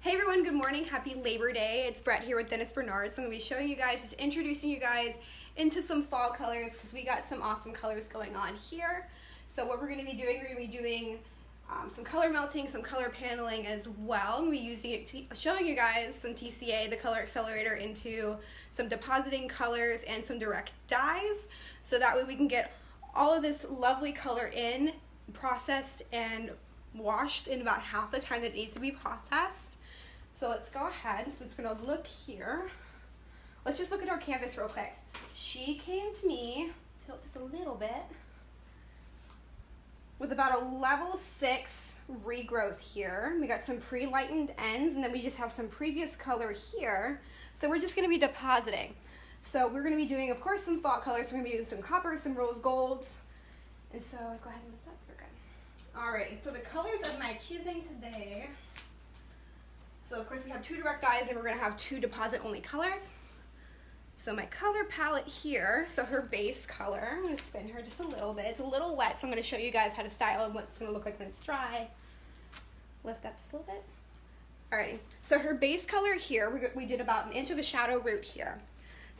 Hey everyone, good morning, happy Labor Day. It's Brett here with Dennis Bernard. So I'm going to be showing you guys, just introducing you guys into some fall colors because we got some awesome colors going on here. So what we're going to be doing, we're going to be doing some color melting, some color paneling as well. And we're showing you guys some TCA, the color accelerator, into some depositing colors and some direct dyes. So that way we can get all of this lovely color in, processed and washed in about half the time that it needs to be processed. So let's go ahead. So it's going to look here. Let's just look at our canvas real quick. She came to me, tilt just a little bit, with about a level 6 regrowth here. We got some pre-lightened ends, and then we just have some previous color here. So we're just going to be depositing. So we're going to be doing, of course, some fall colors. We're going to be doing some copper, some rose golds. And so go ahead and lift up. You're good. Alrighty, so the colors of my choosing today. So of course we have 2 direct dyes and we're going to have 2 deposit only colors. So my color palette here, so her base color, I'm going to spin her just a little bit. It's a little wet, so I'm going to show you guys how to style and what it's going to look like when it's dry. Lift up just a little bit. Alrighty, so her base color here, we did about 1 inch of a shadow root here.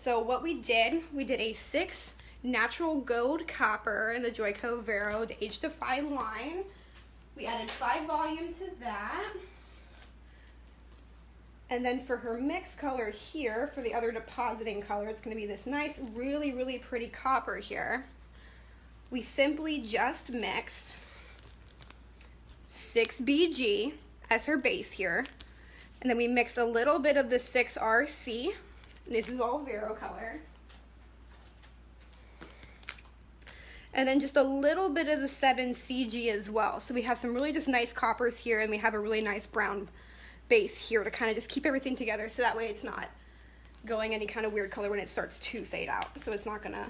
So what we did a 6 natural gold copper in the Joico Vero age-defy line. We added 5 volume to that. And then for her mix color here, for the other depositing color, it's going to be this nice, really, really pretty copper here. We simply just mixed 6BG as her base here. And then we mixed a little bit of the 6RC. This is all Vero color. And then just a little bit of the 7CG as well. So we have some really just nice coppers here, and we have a really nice brown base here to kind of just keep everything together, so that way it's not going any kind of weird color when it starts to fade out. So it's not gonna,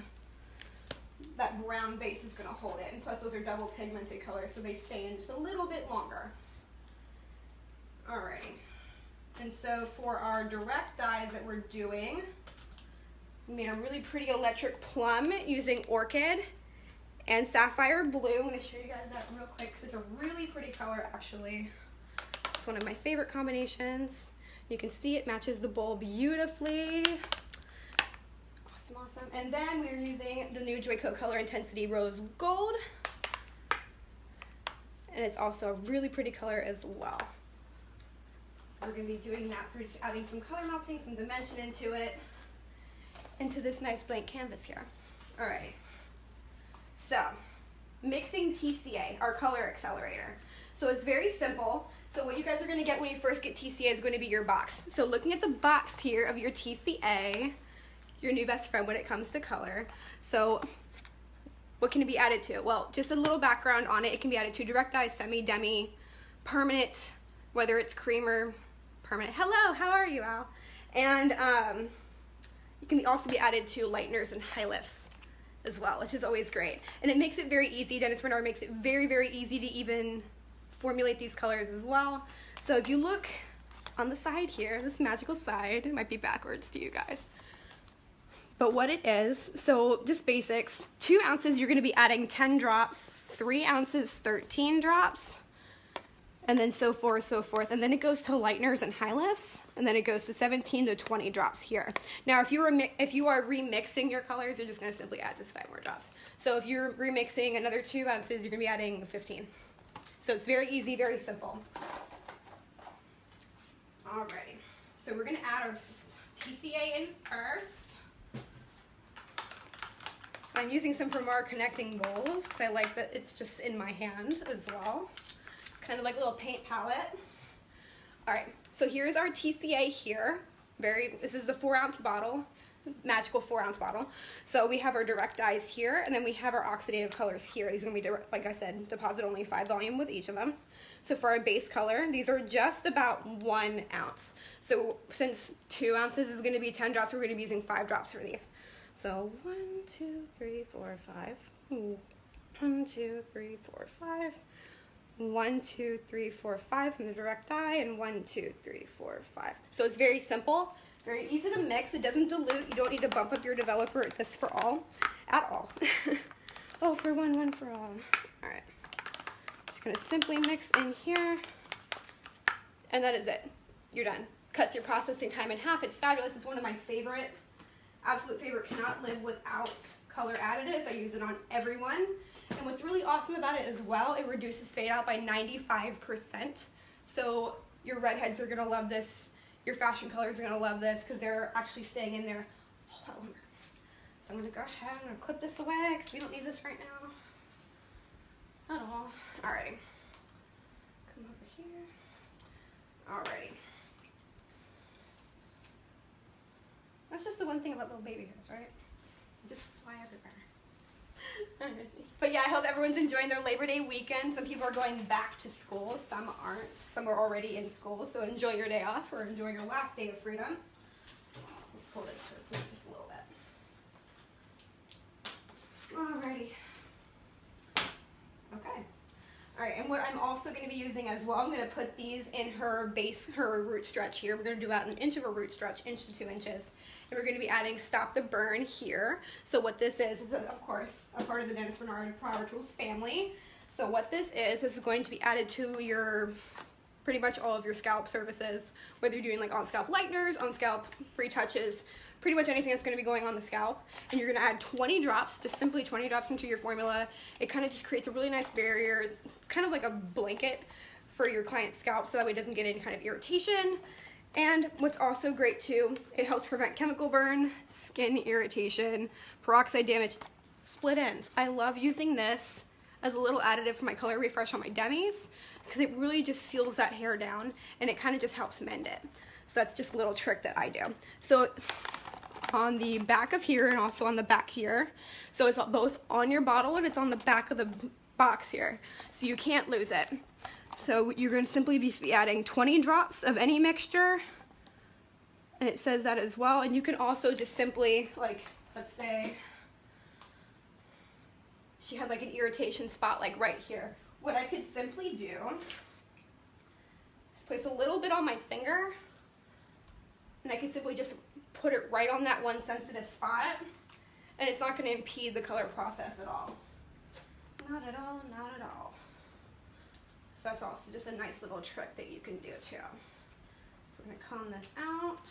that brown base is gonna hold it. And plus those are double pigmented colors, so they stay in just a little bit longer. Alrighty. And so for our direct dyes that we're doing, we made a really pretty electric plum using orchid and sapphire blue. I'm gonna show you guys that real quick because it's a really pretty color actually. It's one of my favorite combinations. You can see it matches the bowl beautifully. Awesome, awesome. And then we're using the new Joico Color Intensity Rose Gold. And it's also a really pretty color as well. So we're gonna be doing that through just adding some color melting, some dimension into it, into this nice blank canvas here. All right. So, mixing TCA, our color accelerator. So it's very simple. So what you guys are going to get when you first get TCA is going to be your box. So looking at the box here of your TCA, your new best friend when it comes to color. So what can it be added to? Well, just a little background on it. It can be added to direct dyes, semi, demi, permanent, whether it's cream or permanent. Hello, how are you, Al? And it can also be added to lighteners and high lifts as well, which is always great. And it makes it very easy. Dennis Bernard makes it very, very easy to even formulate these colors as well. So if you look on the side here, this magical side, it might be backwards to you guys, but what it is, so just basics, 2 ounces, you're going to be adding 10 drops, 3 ounces, 13 drops, and then so forth, and then it goes to lighteners and high lifts, and then it goes to 17 to 20 drops here. Now if you are remixing your colors, you're just going to simply add just 5 more drops. So if you're remixing another 2 ounces, you're going to be adding 15. So it's very easy, very simple. Alrighty, so we're going to add our TCA in first. I'm using some from our connecting bowls because I like that it's just in my hand as well. It's kind of like a little paint palette. Alright, so here's our TCA here. This is the 4-ounce bottle. Magical 4-ounce bottle. So we have our direct dyes here, and then we have our oxidative colors here. These are going to be, like I said, deposit only 5 volume with each of them. So for our base color, these are just about 1 ounce. So since 2 ounces is going to be 10 drops, we're going to be using 5 drops for these. So 1, 2, 3, 4, 5. 1, 2, 3, 4, 5. 1, 2, 3, 4, 5 from the direct dye, and 1, 2, 3, 4, 5. So it's very simple. Very easy to mix. It doesn't dilute. You don't need to bump up your developer at this for all, at all. Oh, for one for all. All right. Just going to simply mix in here, and that is it. you're done. Cuts your processing time in half. It's fabulous. It's one of my favorite, absolute favorite. Cannot live without color additives. I use it on everyone. And what's really awesome about it as well, it reduces fade out by 95%. So your redheads are gonna love this. Your fashion colors are gonna love this because they're actually staying in there a whole lot longer. So I'm gonna go ahead, I'm gonna clip this away because we don't need this right now at all. Alrighty, come over here. Alrighty. That's just the one thing about little baby hairs, right? They just fly everywhere. But yeah, I hope everyone's enjoying their Labor Day weekend. Some people are going back to school, some aren't. Some are already in school, so enjoy your day off or enjoy your last day of freedom. Pull this so it's just a little bit. Alrighty. Okay. Alright, and what I'm also going to be using as well, I'm going to put these in her base, her root stretch here. We're going to do about 1 inch of a root stretch, 1 to 2 inches. And we're going to be adding Stop the Burn here. So what this is of course, a part of the Dennis Bernard Power Tools family. So what this is going to be added to your, pretty much all of your scalp services, whether you're doing like on scalp lighteners, on scalp retouches, pretty much anything that's going to be going on the scalp. And you're going to add 20 drops, just simply 20 drops into your formula. It kind of just creates a really nice barrier. It's kind of like a blanket for your client's scalp so that way it doesn't get any kind of irritation. And what's also great too, it helps prevent chemical burn, skin irritation, peroxide damage, split ends. I love using this as a little additive for my color refresh on my demis because it really just seals that hair down and it kind of just helps mend it. So that's just a little trick that I do. So on the back of here and also on the back here, so it's both on your bottle and it's on the back of the box here, so you can't lose it. So you're going to simply be adding 20 drops of any mixture, and it says that as well. And you can also just simply, like, let's say she had like an irritation spot like right here. What I could simply do is place a little bit on my finger, and I can simply just put it right on that one sensitive spot, and it's not going to impede the color process at all. Not at all, not at all. So that's also just a nice little trick that you can do too. We're going to comb this out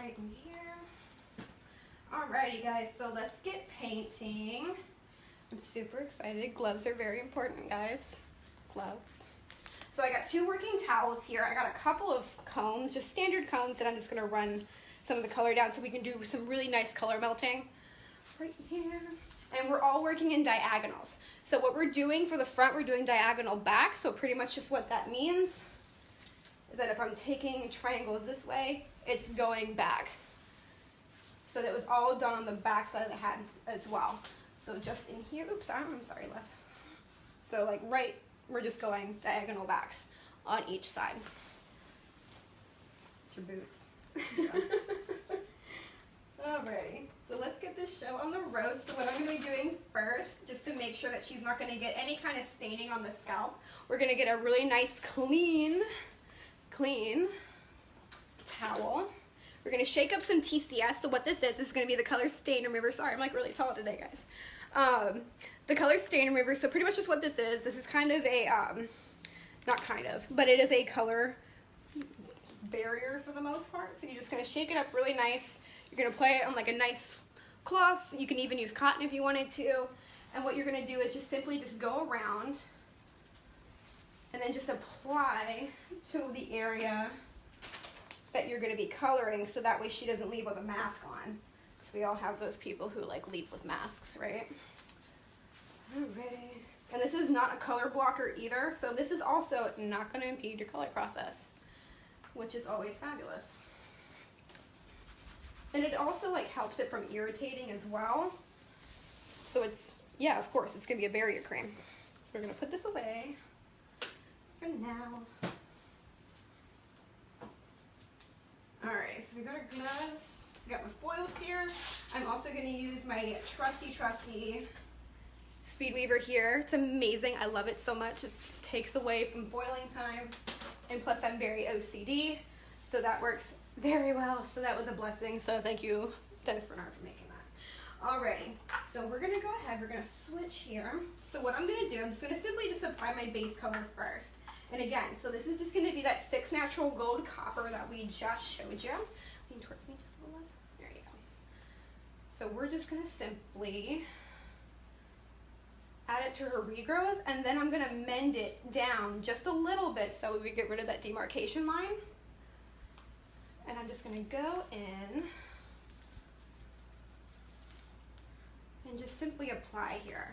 right in here. Alrighty guys, so let's get painting. I'm super excited. Gloves are very important, guys. Gloves. So I got 2 working towels here. I got a couple of combs, just standard combs that I'm just going to run some of the color down so we can do some really nice color melting right here. And we're all working in diagonals. So what we're doing for the front, we're doing diagonal back. So pretty much just what that means is that if I'm taking triangles this way, it's going back. So that was all done on the back side of the hat as well. So just in here, oops, I'm sorry, left. So like right, we're just going diagonal backs on each side. It's your boots. Alrighty, so let's get this show on the road. So what I'm going to be doing first, just to make sure that she's not going to get any kind of staining on the scalp, we're going to get a really nice clean towel. We're going to shake up some TCS. So what this is going to be the color stain remover. Sorry, I'm like really tall today, guys. The color stain remover. So pretty much just what this is kind of a, not kind of, but it is a color barrier for the most part. So you're just going to shake it up really nice. You're going to apply it on like a nice cloth. You can even use cotton if you wanted to. And what you're going to do is just simply just go around and then just apply to the area that you're going to be coloring, so that way she doesn't leave with a mask on. Because we all have those people who like leave with masks, right? Alrighty. And this is not a color blocker either, so this is also not going to impede your color process, which is always fabulous. And it also like helps it from irritating as well. So it's, yeah, of course, it's going to be a barrier cream. So we're going to put this away for now. Alright, so we got our gloves, we got my foils here. I'm also going to use my trusty Speed Weaver here. It's amazing. I love it so much. It takes away from foiling time. And plus I'm very OCD, so that works very well. So that was a blessing. So thank you, Dennis Bernard, for making that. Alrighty, so we're going to go ahead. We're going to switch here. So what I'm going to do, I'm just going to simply just apply my base color first. And again, so this is just going to be that 6 natural gold copper that we just showed you. Lean towards me just a little bit. There you go. So we're just going to simply add it to her regrowth, and then I'm going to mend it down just a little bit so we get rid of that demarcation line. And I'm just going to go in and just simply apply here.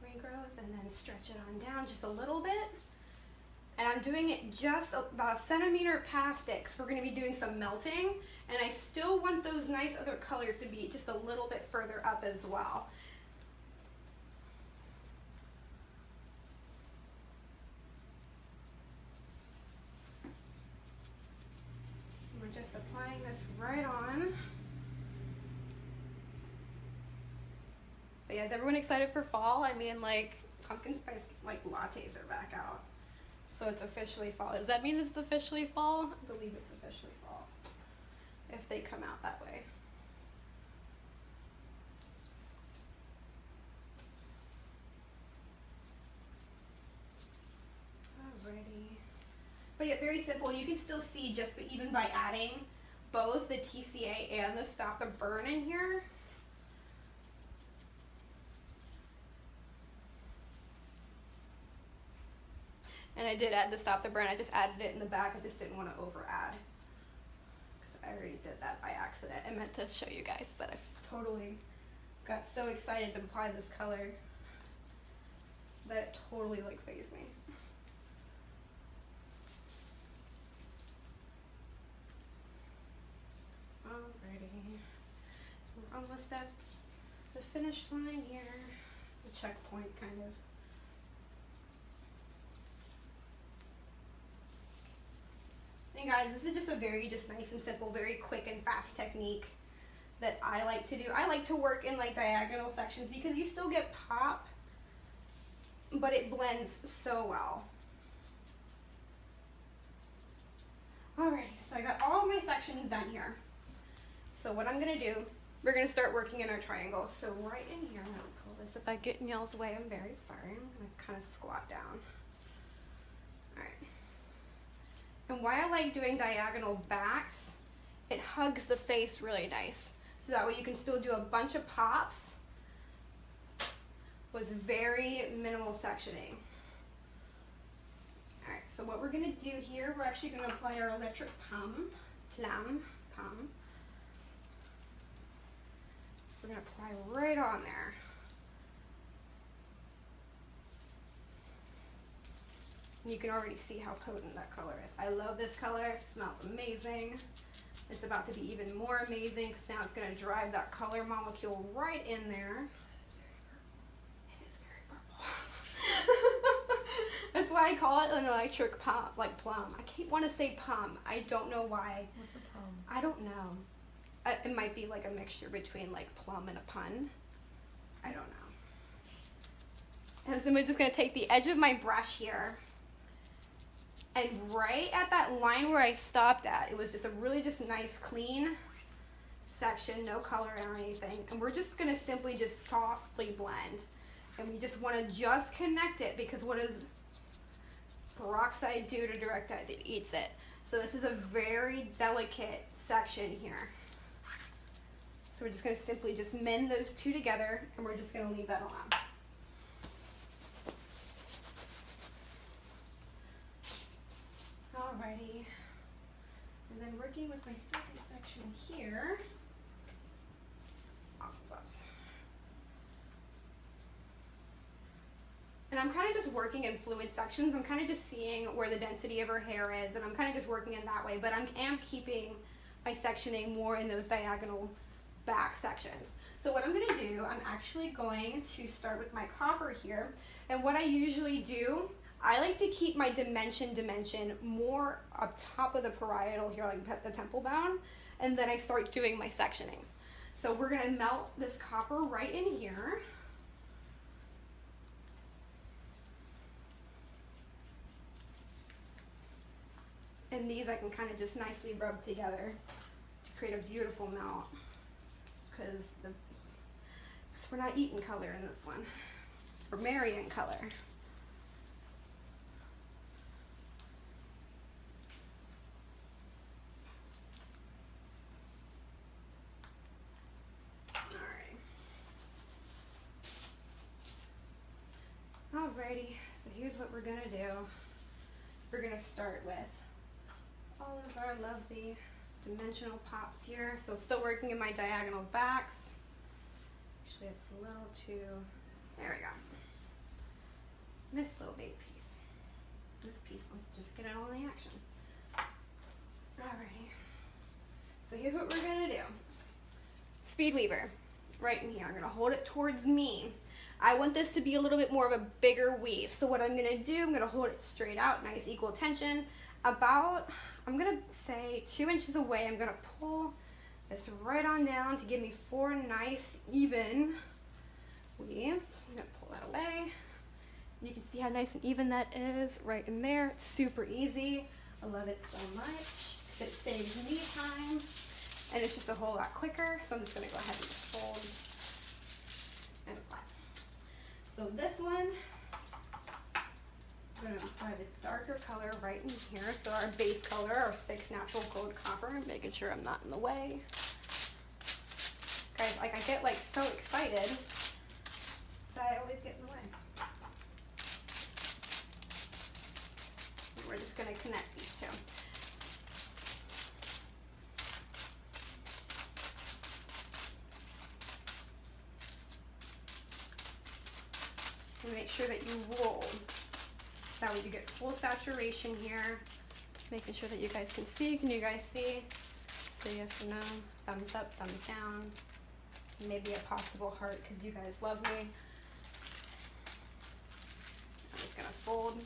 Regrowth, and then stretch it on down just a little bit. And I'm doing it just about a centimeter past it because we're going to be doing some melting, and I still want those nice other colors to be just a little bit further up as well. We're just applying this right on. But yeah, is everyone excited for fall? I mean, like, pumpkin spice like lattes are back out. So it's officially fall. Does that mean it's officially fall? I believe it's officially fall, if they come out that way. Alrighty. But yeah, very simple. And you can still see just even by adding both the TCA and the Stop the Burn in here. And I did add the Stop the Burn. I just added it in the back. I just didn't want to over add because I already did that by accident. I meant to show you guys, but I totally got so excited to apply this color that it totally like fazed me. Alrighty, we're almost at the finish line here, the checkpoint kind of. And guys, this is just a very nice and simple, very quick and fast technique that I like to do. I like to work in like diagonal sections because you still get pop, but it blends so well. Alright, so I got all my sections done here. So what I'm gonna do, we're gonna start working in our triangle. So right in here, I'm gonna pull this. If I get in y'all's way, I'm very sorry. I'm gonna kind of squat down. Alright. And why I like doing diagonal backs, it hugs the face really nice. So that way you can still do a bunch of pops with very minimal sectioning. Alright, so what we're going to do here, we're actually going to apply our electric plum. We're going to apply right on there. And you can already see how potent that color is. I love this color. It smells amazing. It's about to be even more amazing because now it's going to drive that color molecule right in there. It is very purple. That's why I call it an electric plum, like plum. I keep want to say plum. I don't know why. What's a plum? I don't know. It might be like a mixture between like plum and a pun. I don't know. And so I'm just going to take the edge of my brush here. And right at that line where I stopped at, it was just a really just nice clean section, no color or anything. And we're just gonna simply just softly blend. And we just wanna just connect it because what does peroxide do to direct dyes? It eats it. So this is a very delicate section here. So we're just gonna simply just mend those two together and we're just gonna leave that alone. Alrighty, and then working with my second section here. Awesome sauce. And I'm kind of just working in fluid sections. I'm kind of just seeing where the density of her hair is, and I'm kind of just working in that way, but I am keeping my sectioning more in those diagonal back sections. So what I'm going to do, I'm actually going to start with my copper here, and what I usually do, I like to keep my dimension more up top of the parietal here, like the temple bone, and then I start doing my sectionings. So we're going to melt this copper right in here. And these I can kind of just nicely rub together to create a beautiful melt, because we're not eating color in this one. vermilion color. Alrighty, so here's what we're gonna do. We're gonna start with all of our lovely dimensional pops here. So still working in my diagonal backs. Actually, it's a little too, there we go. This little baby piece. This piece, let's just get it all in the action. Alrighty. So here's what we're gonna do. Speed weaver, right in here. I'm gonna hold it towards me. I want this to be a little bit more of a bigger weave. So what I'm gonna do, I'm gonna hold it straight out, nice equal tension. About, I'm gonna say 2 inches away, I'm gonna pull this right on down to give me 4 nice, even weaves. I'm gonna pull that away. You can see how nice and even that is right in there. It's super easy. I love it so much. It saves me time, and it's just a whole lot quicker. So I'm just gonna go ahead and just fold and apply. So this one, I'm going to apply the darker color right in here. So our base color, our 6 natural gold copper, making sure I'm not in the way. Guys, like I get like so excited that I always get in the way. And we're just going to connect these two. And make sure that you roll. That way you get full saturation here. Making sure that you guys can see. Can you guys see? Say yes or no. Thumbs up, thumbs down. Maybe a possible heart because you guys love me. I'm just gonna fold.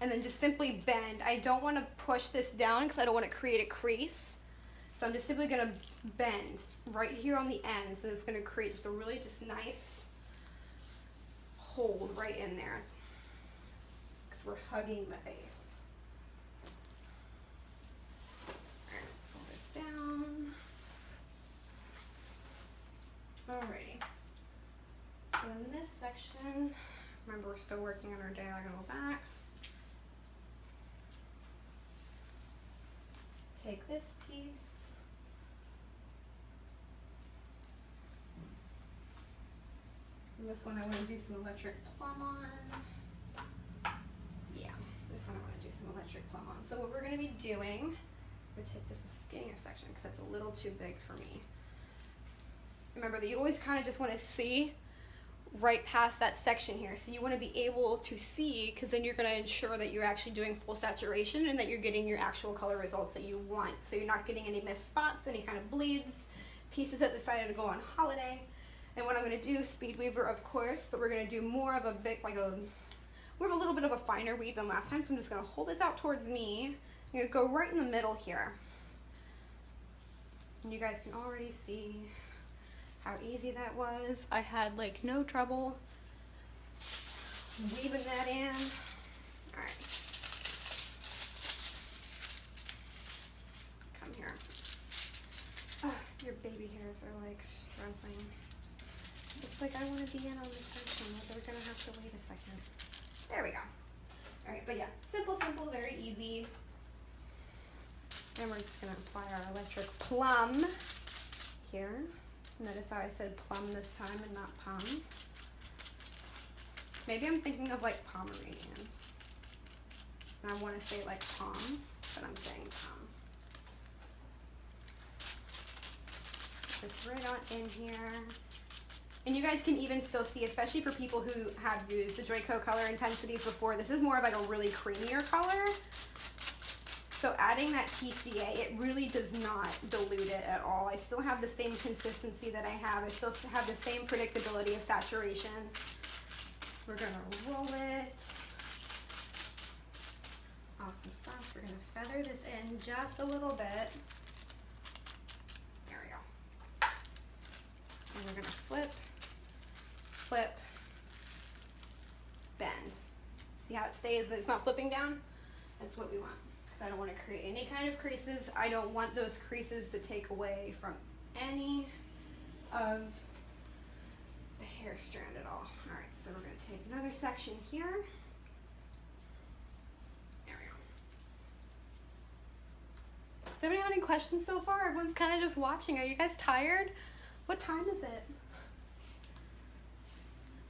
And then just simply bend. I don't want to push this down because I don't want to create a crease. So I'm just simply gonna bend right here on the ends, and it's gonna create just a really just nice hold right in there because we're hugging the face. All right, pull this down. Alrighty. So in this section, remember we're still working on our diagonal backs. Take this piece. And this one I want to do some electric plum on. Yeah, this one I want to do some electric plum on. So what we're going to be doing, I'm going to take just a skinnier section because that's a little too big for me. Remember that you always kind of just want to see right past that section here. So you want to be able to see because then you're going to ensure that you're actually doing full saturation and that you're getting your actual color results that you want. So you're not getting any missed spots, any kind of bleeds, pieces that decided to go on holiday. And what I'm going to do, speed weaver of course, but we're going to do more of a bit, we have a little bit of a finer weave than last time, so I'm just going to hold this out towards me. I'm going to go right in the middle here. And you guys can already see how easy that was. I had like no trouble weaving that in. All right. Come here. Oh, your baby hairs are like struggling. It's like I want to be in on this section, but they're gonna have to wait a second. There we go. All right, but yeah, simple, very easy. And we're just gonna apply our electric plum here. Notice how I said plum this time and not palm. Maybe I'm thinking of like Pomeranians. And I want to say like palm, but I'm saying palm. It's right on in here. And you guys can even still see, especially for people who have used the Draco color intensities before, this is more of like a really creamier color. So adding that PCA, it really does not dilute it at all. I still have the same consistency that I have. I still have the same predictability of saturation. We're gonna roll it. Awesome sauce. We're gonna feather this in just a little bit. There we go. And we're gonna flip, bend. See how it stays, it's not flipping down? That's what we want. I don't want to create any kind of creases. I don't want those creases to take away from any of the hair strand at all. All right, So we're going to take another section here. There we go. Does anybody have any questions so far? Everyone's kind of just watching. Are you guys tired? What time is it?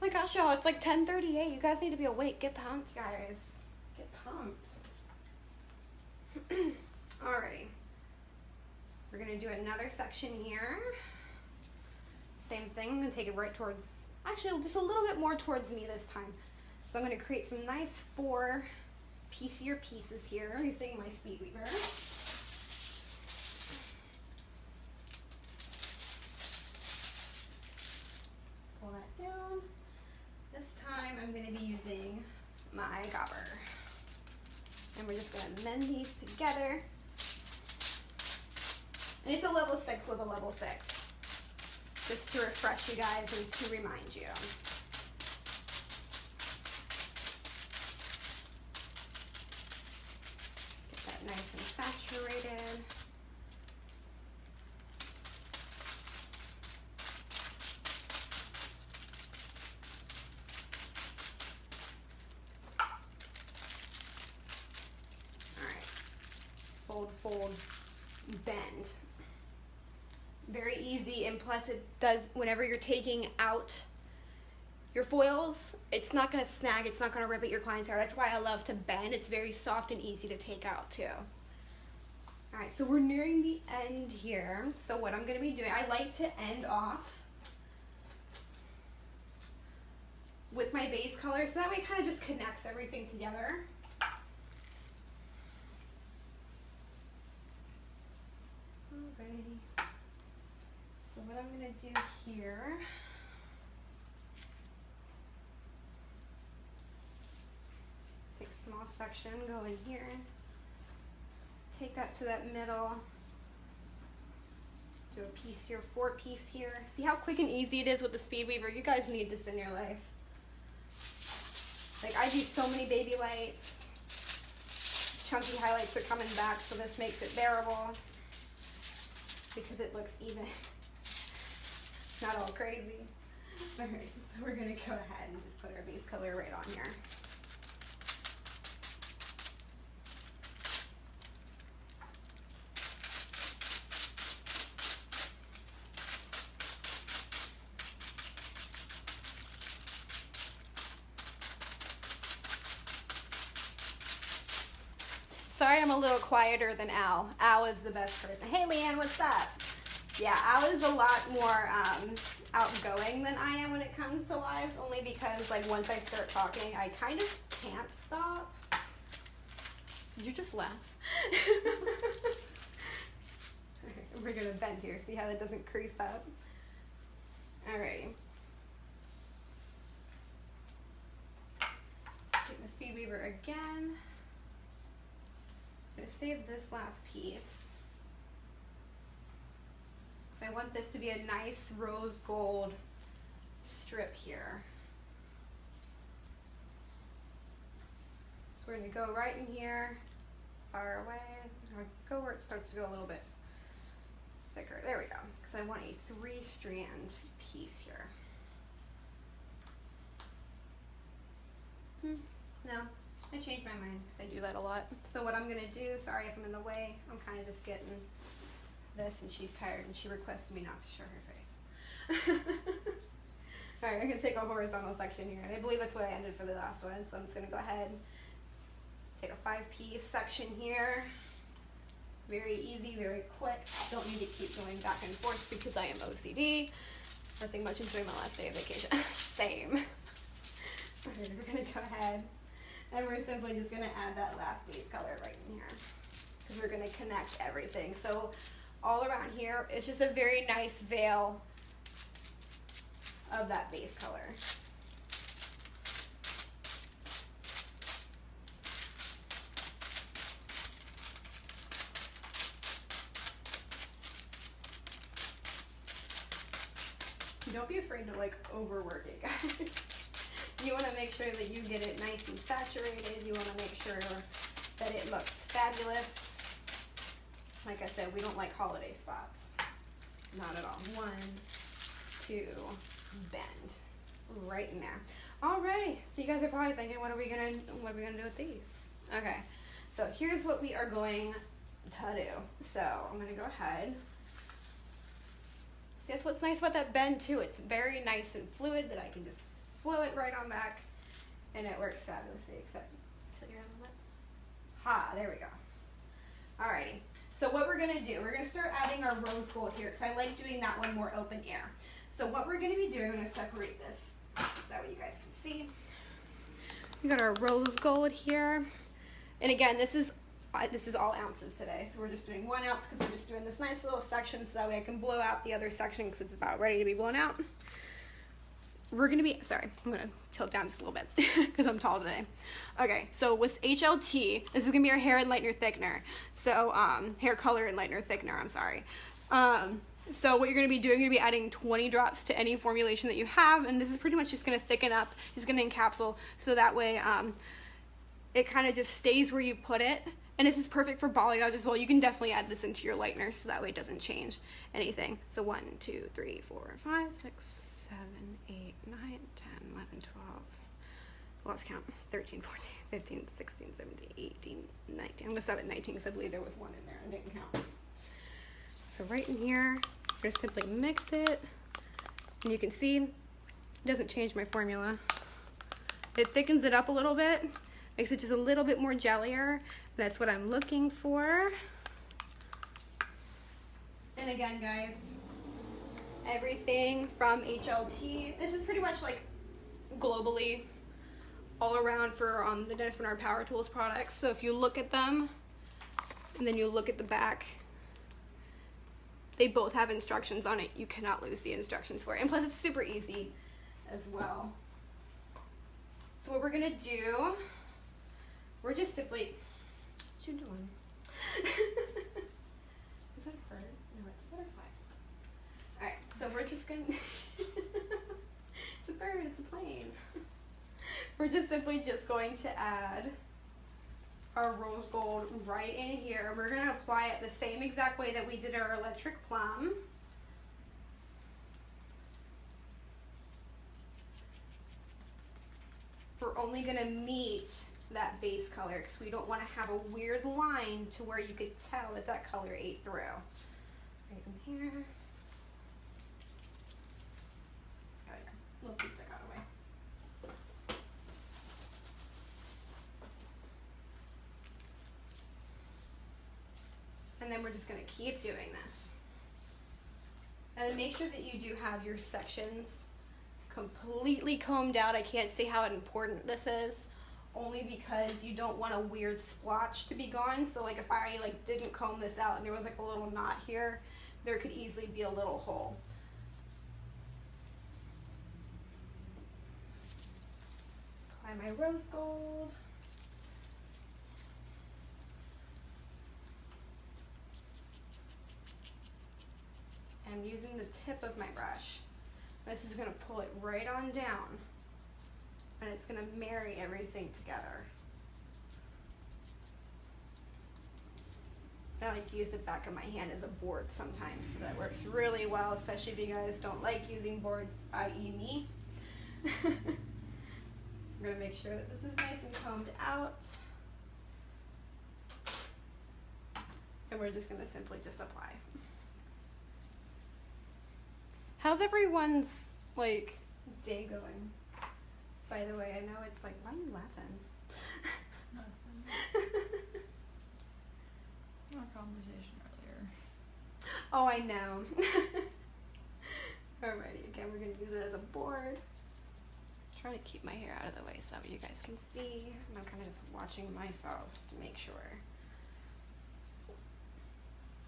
Oh my gosh, y'all, it's like 10:38. You guys need to be awake. Get pumped, guys. Get pumped. Alrighty. We're going to do another section here. Same thing. I'm going to take it right towards, actually just a little bit more towards me this time. So I'm going to create some nice 4 piecier pieces here using my speed weaver. Pull that down. This time I'm going to be using my gobber. And we're just going to mend these together. And it's a level 6 with a level 6. Just to refresh you guys and to remind you. Get that nice and saturated. Fold, fold, bend. Very easy, and plus it does, whenever you're taking out your foils, it's not going to snag, it's not going to rip at your client's hair. That's why I love to bend. It's very soft and easy to take out too. Alright, so we're nearing the end here. So what I'm going to be doing, I like to end off with my base color, so that way it kind of just connects everything together. Alrighty. So what I'm going to do here, take a small section, go in here, take that to that middle, do a piece here, 4 piece here. See how quick and easy it is with the speed weaver? You guys need this in your life. Like, I do so many baby lights. Chunky highlights are coming back, so this makes it bearable because it looks even. Not all crazy. Alright, so we're going to go ahead and just put our base color right on here. Sorry I'm a little quieter than Al. Al is the best person. Hey Leanne, what's up? Yeah, Al is a lot more outgoing than I am when it comes to lives, only because like once I start talking, I kind of can't stop. Did you just laugh? We're gonna bend here, see how that doesn't crease up? Alrighty. Take the speed weaver again. I'm gonna save this last piece. So I want this to be a nice rose gold strip here. So we're gonna go right in here, far away, or go where it starts to go a little bit thicker. There we go, because I want a 3-strand piece here. No, I changed my mind because I do that a lot. So what I'm gonna do, sorry if I'm in the way, I'm kind of just getting this, and she's tired and she requested me not to show her face. Alright, I'm going to take a horizontal section here, and I believe that's what I ended for the last one, so I'm just going to go ahead, take a 5-piece section here. Very easy, very quick. Don't need to keep going back and forth because I am OCD. Nothing much enjoying my last day of vacation. Same. Alright, we're going to go ahead and we're simply just going to add that last base color right in here because we're going to connect everything. So all around here, it's just a very nice veil of that base color. Don't be afraid to like overwork it, guys. You want to make sure that you get it nice and saturated. You want to make sure that it looks fabulous. Like I said, we don't like holiday spots. Not at all. 1, 2, bend. Right in there. Alrighty, so you guys are probably thinking, what are we gonna do with these? Okay, so here's what we are going to do. So I'm gonna go ahead. See, that's what's nice about that bend too. It's very nice and fluid that I can just flow it right on back, and it works fabulously. Except, tilt your hand a little bit. Ha, there we go. Alrighty. So what we're gonna do, we're gonna start adding our rose gold here because I like doing that one more open air. So what we're gonna be doing, I'm gonna separate this so that way you guys can see. We got our rose gold here, and again, this is all ounces today. So we're just doing 1 ounce because we're just doing this nice little section so that way I can blow out the other section because it's about ready to be blown out. We're gonna be, sorry, I'm gonna tilt down just a little bit because I'm tall today. Okay, so with HLT, this is gonna be our hair and lightener thickener. So, hair color and lightener thickener, I'm sorry. So what you're gonna be doing, you're gonna be adding 20 drops to any formulation that you have, and this is pretty much just gonna thicken up, it's gonna encapsulate, so that way it kind of just stays where you put it. And this is perfect for balayage as well. You can definitely add this into your lightener so that way it doesn't change anything. So 1, 2, 3, 4, 5, 6, 7, 8, 9, 10, 11, 12, lost count, 13, 14, 15, 16, 17, 18, 19. I'm gonna stop at 19 because I believe there was 1 in there. I didn't count. So right in here, I'm gonna simply mix it. And you can see, it doesn't change my formula. It thickens it up a little bit, makes it just a little bit more jellier. That's what I'm looking for. And again, guys, everything from HLT, this is pretty much like globally all around for the Dennis Bernard Power Tools products. So if you look at them and then you look at the back, they both have instructions on it. You cannot lose the instructions for it. And plus it's super easy as well. So what we're gonna do, we're just simply, what you doing? Is that a bird? No, it's a butterfly. Alright, so we're just gonna, it's a bird, it's a plane. We're just simply just going to add our rose gold right in here. We're gonna apply it the same exact way that we did our electric plum. We're only gonna meet that base color because we don't want to have a weird line to where you could tell that that color ate through. Right in here. Got a little piece that got away. And then we're just going to keep doing this. And make sure that you do have your sections completely combed out. I can't say how important this is, only because you don't want a weird splotch to be gone. So like if I didn't comb this out and there was like a little knot here, there could easily be a little hole. Apply my rose gold. I'm using the tip of my brush. This is going to pull it right on down, and it's going to marry everything together. I like to use the back of my hand as a board sometimes, so that works really well, especially if you guys don't like using boards, i.e. me. I'm going to make sure that this is nice and combed out. And we're just going to simply just apply. How's everyone's day going? By the way, I know it's like, why are you laughing? Our conversation earlier. Oh, I know. Alrighty, again, we're gonna use it as a board. I'm trying to keep my hair out of the way so you guys can see. And I'm kind of just watching myself to make sure.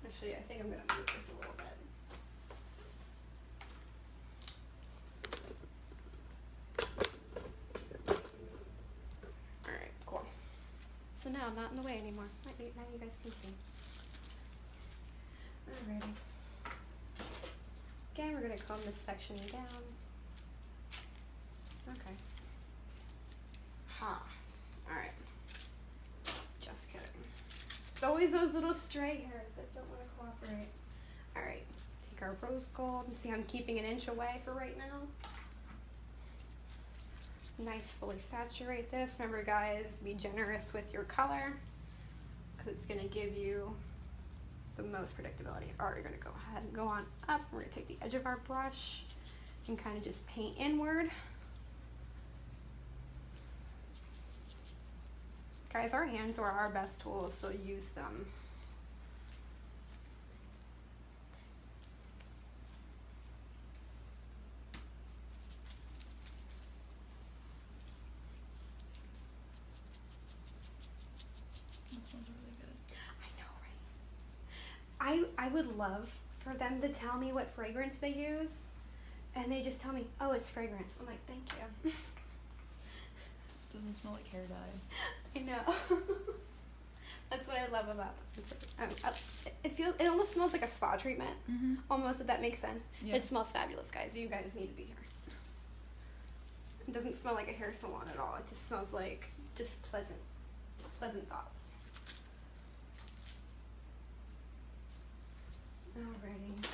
Actually, I think I'm gonna move this a little bit. So now I'm not in the way anymore. Now you guys can see. Alrighty. Again, we're going to comb this section down. Okay. Ha. Alright. Just kidding. It's always those little stray hairs that don't want to cooperate. Alright. Take our rose gold and see I'm keeping an inch away for right now. Nice, fully saturate this. Remember guys, be generous with your color because it's gonna give you the most predictability. All right, we're gonna go ahead and go on up. We're gonna take the edge of our brush and kind of just paint inward. Guys, our hands are our best tools, so use them. That smells really good. I know, right? I would love for them to tell me what fragrance they use, and they just tell me, oh, it's fragrance. I'm like, thank you. Doesn't smell like hair dye. I know. That's what I love about it almost smells like a spa treatment. Mm-hmm. Almost, if that makes sense. Yeah. It smells fabulous, guys. You guys need to be here. It doesn't smell like a hair salon at all. It just smells like just pleasant thoughts. Alrighty.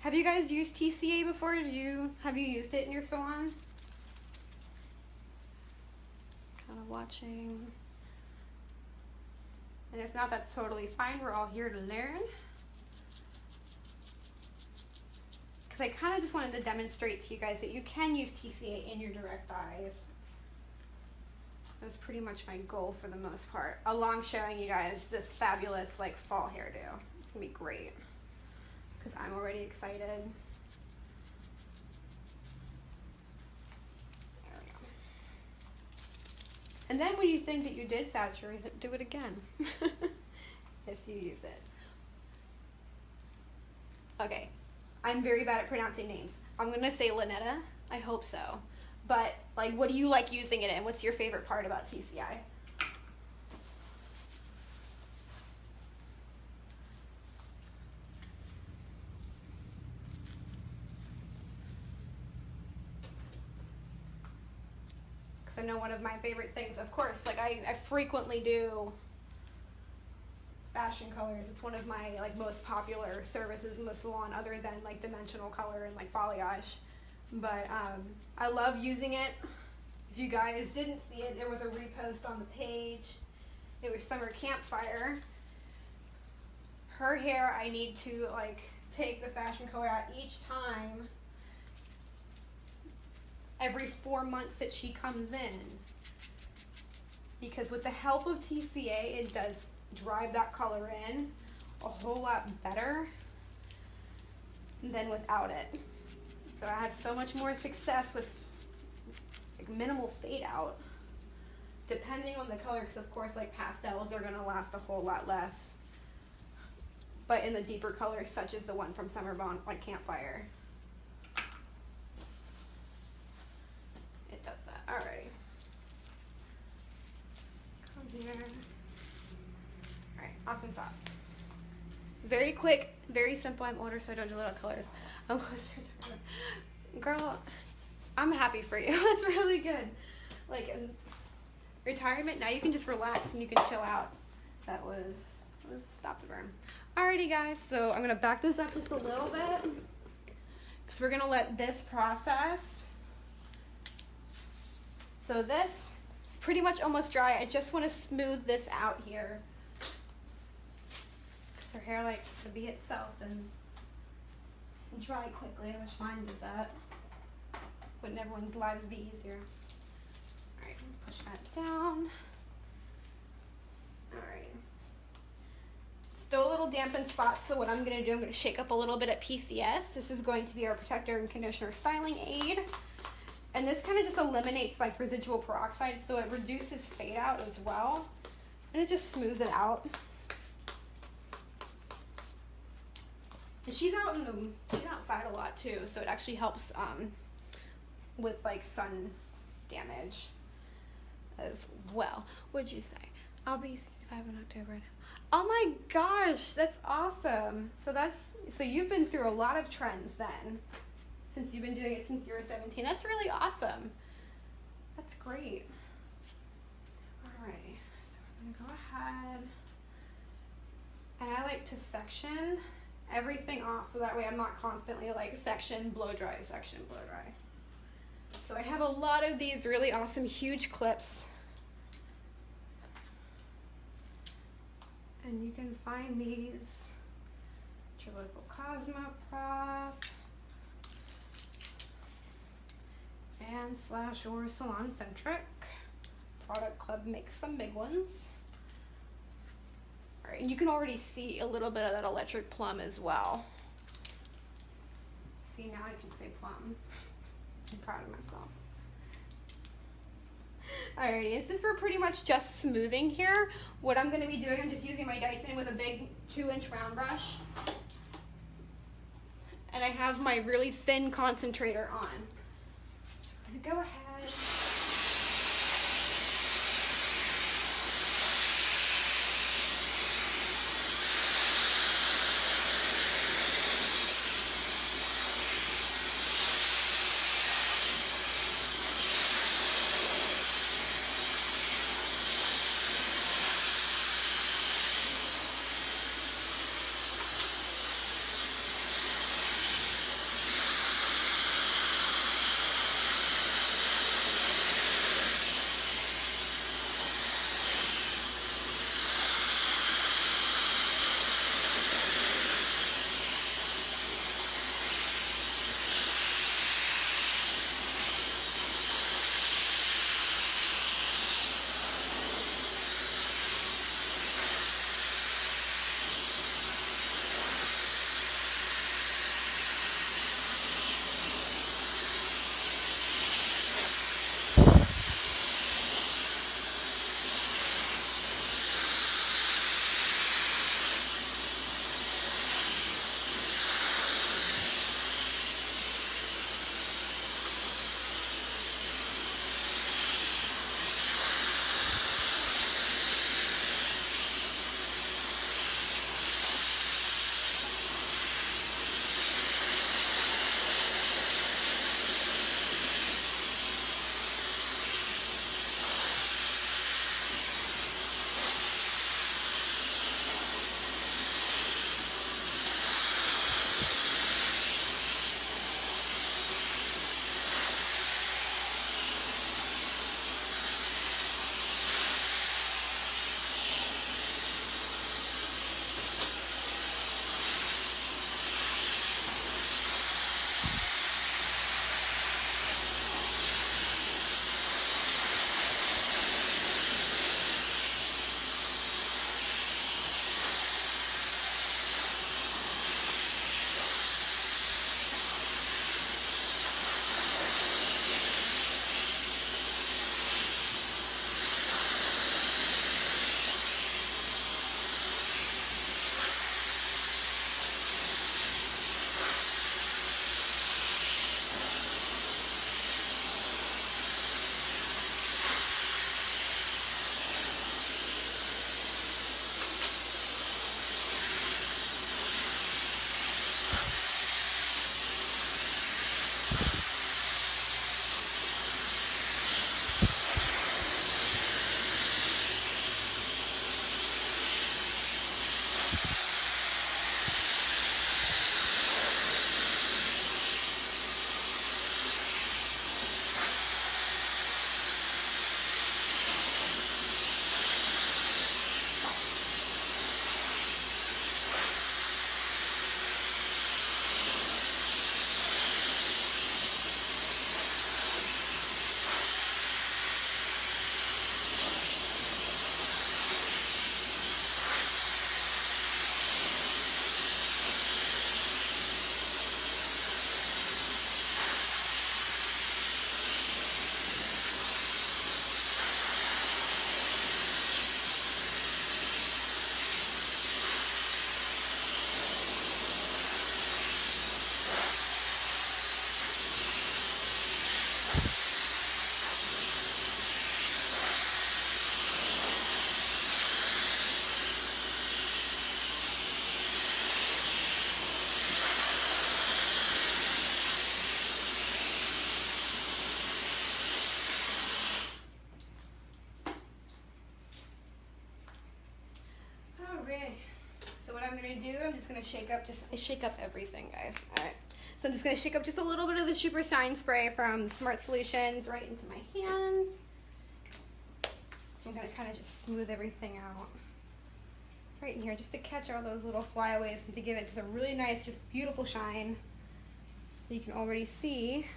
Have you guys used TCA before? Have you used it in your salon? Kind of watching. And if not, that's totally fine. We're all here to learn. Because I kind of just wanted to demonstrate to you guys that you can use TCA in your direct eyes. That was pretty much my goal for the most part, along showing you guys this fabulous like fall hairdo. It's gonna be great because I'm already excited. There we go. And then when you think that you did saturate it, do it again. If you use it. Okay, I'm very bad at pronouncing names. I'm gonna say Lynetta. I hope so. But like, what do you like using it in? What's your favorite part about TCI? Because I know one of my favorite things, of course, like I frequently do fashion colors. It's one of my like most popular services in the salon, other than like dimensional color and like balayage. But I love using it. If you guys didn't see it, there was a repost on the page. It was Summer Campfire. Her hair, I need to like take the fashion color out each time, every 4 months that she comes in. Because with the help of TCA, it does drive that color in a whole lot better than without it. So I have so much more success with like minimal fade out, depending on the color, because of course like pastels are gonna last a whole lot less. But in the deeper colors, such as the one from Summer Bond, like Campfire, it does that. Alrighty. Come here. Alright, awesome sauce. Very quick, very simple. I'm older, so I don't do little colors. I'm closer to her. Girl, I'm happy for you. That's really good. Like retirement, now you can just relax and you can chill out. That was stop the burn. Alrighty guys, so I'm gonna back this up just a little bit because we're gonna let this process. So this is pretty much almost dry. I just want to smooth this out here because her hair likes to be itself and dry quickly. I wish mine did that. Wouldn't everyone's lives be easier? Alright, push that down. Alright. Still a little damp in spots, so what I'm going to do, I'm going to shake up a little bit at PCS. This is going to be our protector and conditioner styling aid. And this kind of just eliminates like residual peroxide, so it reduces fade out as well. And it just smooths it out. And she's outside a lot too, so it actually helps with like sun damage as well. What'd you say? I'll be 65 in October. Oh my gosh, that's awesome. So you've been through a lot of trends then, since you've been doing it since you were 17. That's really awesome. That's great. All right, so I'm gonna go ahead, and I like to section everything off so that way I'm not constantly like section, blow dry, section, blow dry. So I have a lot of these really awesome huge clips. And you can find these at your local Cosmoprof and / or Salon Centric. Product Club makes some big ones. All right, and you can already see a little bit of that electric plum as well. See, now I can say plum. I'm proud of myself. Alrighty, and since we're pretty much just smoothing here, what I'm going to be doing, I'm just using my Dyson with a big 2-inch round brush. And I have my really thin concentrator on. I'm going to go ahead. do, I'm just gonna I shake up everything, guys. All right. So I'm just gonna shake up just a little bit of the Super Shine spray from Smart Solutions right into my hand. So I'm gonna kind of just smooth everything out right in here, just to catch all those little flyaways and to give it just a really nice, just beautiful shine. You can already see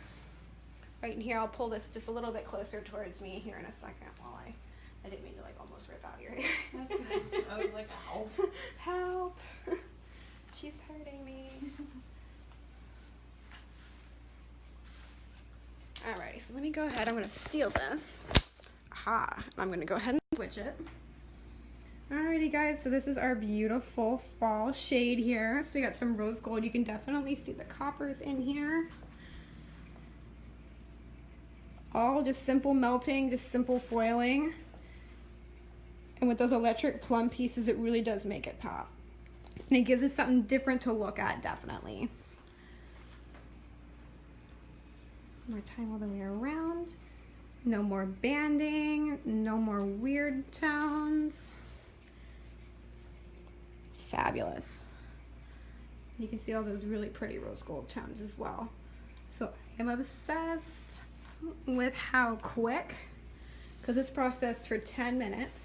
right in here. I'll pull this just a little bit closer towards me here in a second while I didn't mean to like almost rip out your hair. That's good. I was like, ow. Help. She's hurting me. Alrighty, so let me go ahead. I'm going to steal this. Aha. I'm going to go ahead and switch it. Alrighty, guys. So this is our beautiful fall shade here. So we got some rose gold. You can definitely see the coppers in here. All just simple melting, just simple foiling. And with those electric plum pieces, it really does make it pop. And it gives it something different to look at, definitely. More time all the way around. No more banding, no more weird tones. Fabulous. You can see all those really pretty rose gold tones as well. So I'm obsessed with how quick, because it's processed for 10 minutes.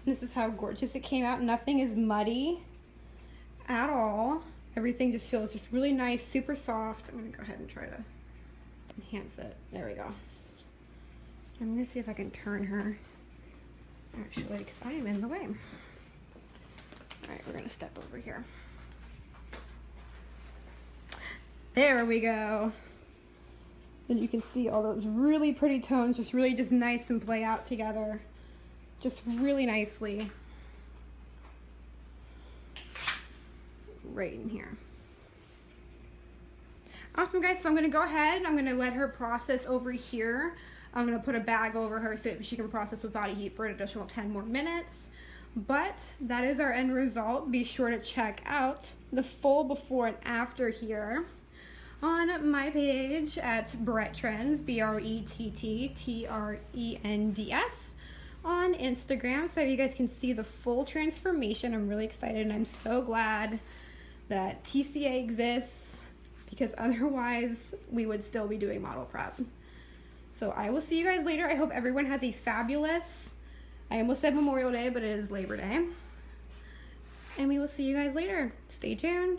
This is how gorgeous it came out. Nothing is muddy at all. Everything just feels just really nice, super soft. I'm gonna go ahead and try to enhance it. There we go. I'm gonna see if I can turn her, actually, because I am in the way. All right, we're gonna step over here. There we go. And you can see all those really pretty tones, just really just nice and play out together. Just really nicely. Right in here. Awesome, guys. So I'm going to go ahead. I'm going to let her process over here. I'm going to put a bag over her so she can process with body heat for an additional 10 more minutes. But that is our end result. Be sure to check out the full before and after here on my page at Brett Trends, BRETTTRENDS on Instagram, so you guys can see the full transformation. I'm really excited, and I'm so glad that TCA exists, because otherwise we would still be doing model prep. So I will see you guys later. I hope everyone has a fabulous, I almost said Memorial Day, but it is Labor Day. And we will see you guys later. Stay tuned.